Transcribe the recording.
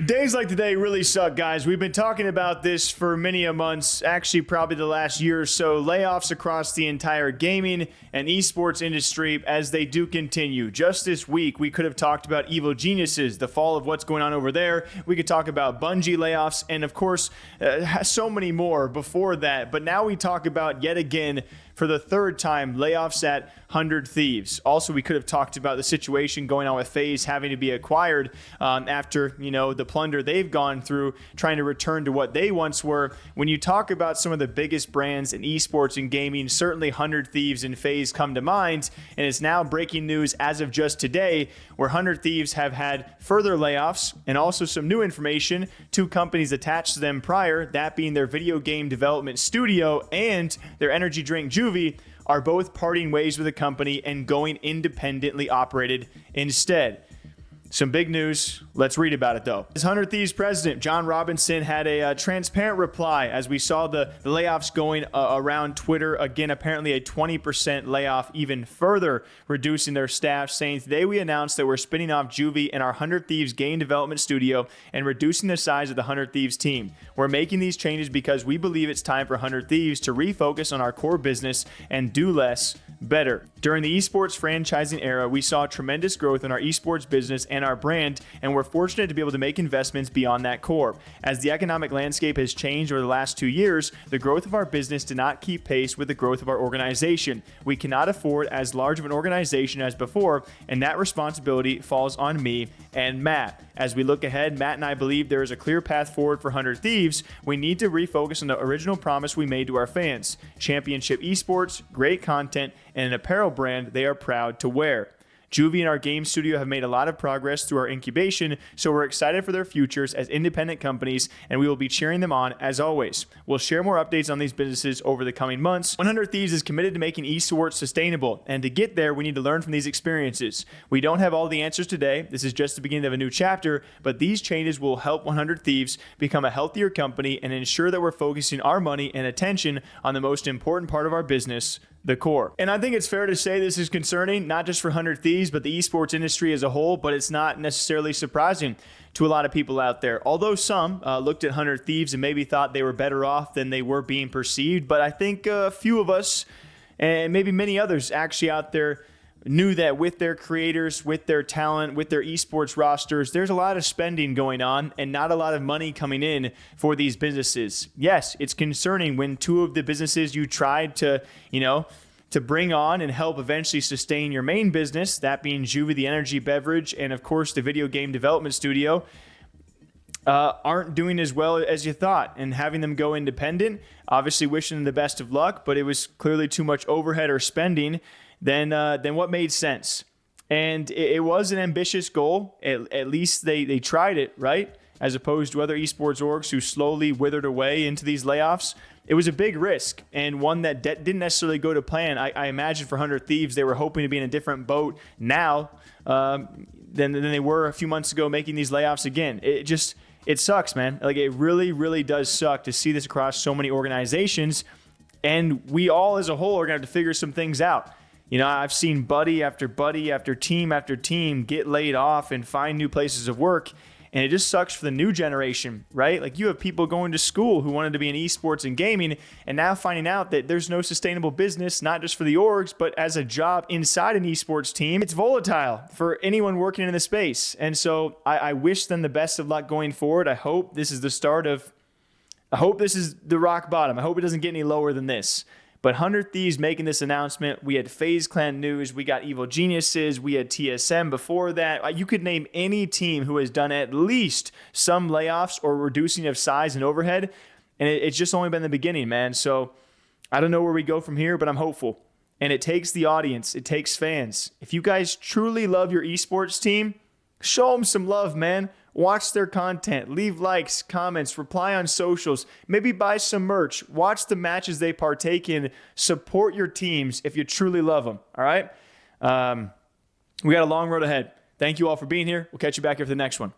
Days like today really suck, guys. We've been talking about this for many a months, actually probably the last year or so. Layoffs across the entire gaming and esports industry as they do continue. Just this week, we could have talked about Evil Geniuses, the fall of what's going on over there. We could talk about Bungie layoffs, and of course, so many more before that. But now we talk about, yet again, for the third time, layoffs at 100 Thieves. Also, we could have talked about the situation going on with FaZe having to be acquired after, the plunder they've gone through, trying to return to what they once were. When you talk about some of the biggest brands in esports and gaming, certainly 100 Thieves and FaZe come to mind, and it's now breaking news as of just today, where 100 Thieves have had further layoffs and also some new information. Two companies attached to them prior, that being their video game development studio and their energy drink Juvee, are both parting ways with the company and going independently operated instead. Some big news. Let's read about it, though. As 100 Thieves president, John Robinson, had a transparent reply as we saw the layoffs going around Twitter. Again, apparently a 20% layoff, even further reducing their staff, saying, "Today we announced that we're spinning off Juvee and our 100 Thieves game development studio and reducing the size of the 100 Thieves team. We're making these changes because we believe it's time for 100 Thieves to refocus on our core business and do less better." During the esports franchising era, we saw tremendous growth in our esports business and our brand, and we're fortunate to be able to make investments beyond that core. As the economic landscape has changed over the last 2 years, the growth of our business did not keep pace with the growth of our organization. We cannot afford as large of an organization as before, and that responsibility falls on me and Matt. As we look ahead, Matt and I believe there is a clear path forward for 100 Thieves. We need to refocus on the original promise we made to our fans: championship esports, great content, and an apparel brand they are proud to wear. Juvee and our game studio have made a lot of progress through our incubation, so we're excited for their futures as independent companies, and we will be cheering them on as always. We'll share more updates on these businesses over the coming months. 100 Thieves is committed to making esports sustainable, and to get there, we need to learn from these experiences. We don't have all the answers today. This is just the beginning of a new chapter, but these changes will help 100 Thieves become a healthier company and ensure that we're focusing our money and attention on the most important part of our business, the core. And I think it's fair to say this is concerning, not just for 100 Thieves, but the esports industry as a whole, but it's not necessarily surprising to a lot of people out there. Although some looked at 100 Thieves and maybe thought they were better off than they were being perceived, but I think a few of us, and maybe many others actually out there, knew that with their creators, with their talent, with their esports rosters, there's a lot of spending going on and not a lot of money coming in for these businesses. Yes, it's concerning when two of the businesses you tried to bring on and help eventually sustain your main business, that being Juvee, the energy beverage, and of course the video game development studio, aren't doing as well as you thought. And having them go independent, obviously wishing them the best of luck, but it was clearly too much overhead or spending than what made sense. And it was an ambitious goal. At least they tried it, right? As opposed to other esports orgs who slowly withered away into these layoffs. It was a big risk, and one that didn't necessarily go to plan. I imagine for 100 Thieves, they were hoping to be in a different boat now than they were a few months ago, making these layoffs again. It sucks, man. Like, it really, really does suck to see this across so many organizations, and we all as a whole are going to have to figure some things out. I've seen buddy after team get laid off and find new places of work. And it just sucks for the new generation, right? Like, you have people going to school who wanted to be in esports and gaming and now finding out that there's no sustainable business, not just for the orgs, but as a job inside an esports team. It's volatile for anyone working in the space. And so I wish them the best of luck going forward. I hope this is the rock bottom. I hope it doesn't get any lower than this. But 100 Thieves making this announcement, we had FaZe Clan news, we got Evil Geniuses, we had TSM before that. You could name any team who has done at least some layoffs or reducing of size and overhead, and it's just only been the beginning, man. So I don't know where we go from here, but I'm hopeful. And it takes the audience, it takes fans. If you guys truly love your esports team, show them some love, man. Watch their content, leave likes, comments, reply on socials, maybe buy some merch, watch the matches they partake in, support your teams if you truly love them, all right? We got a long road ahead. Thank you all for being here. We'll catch you back here for the next one.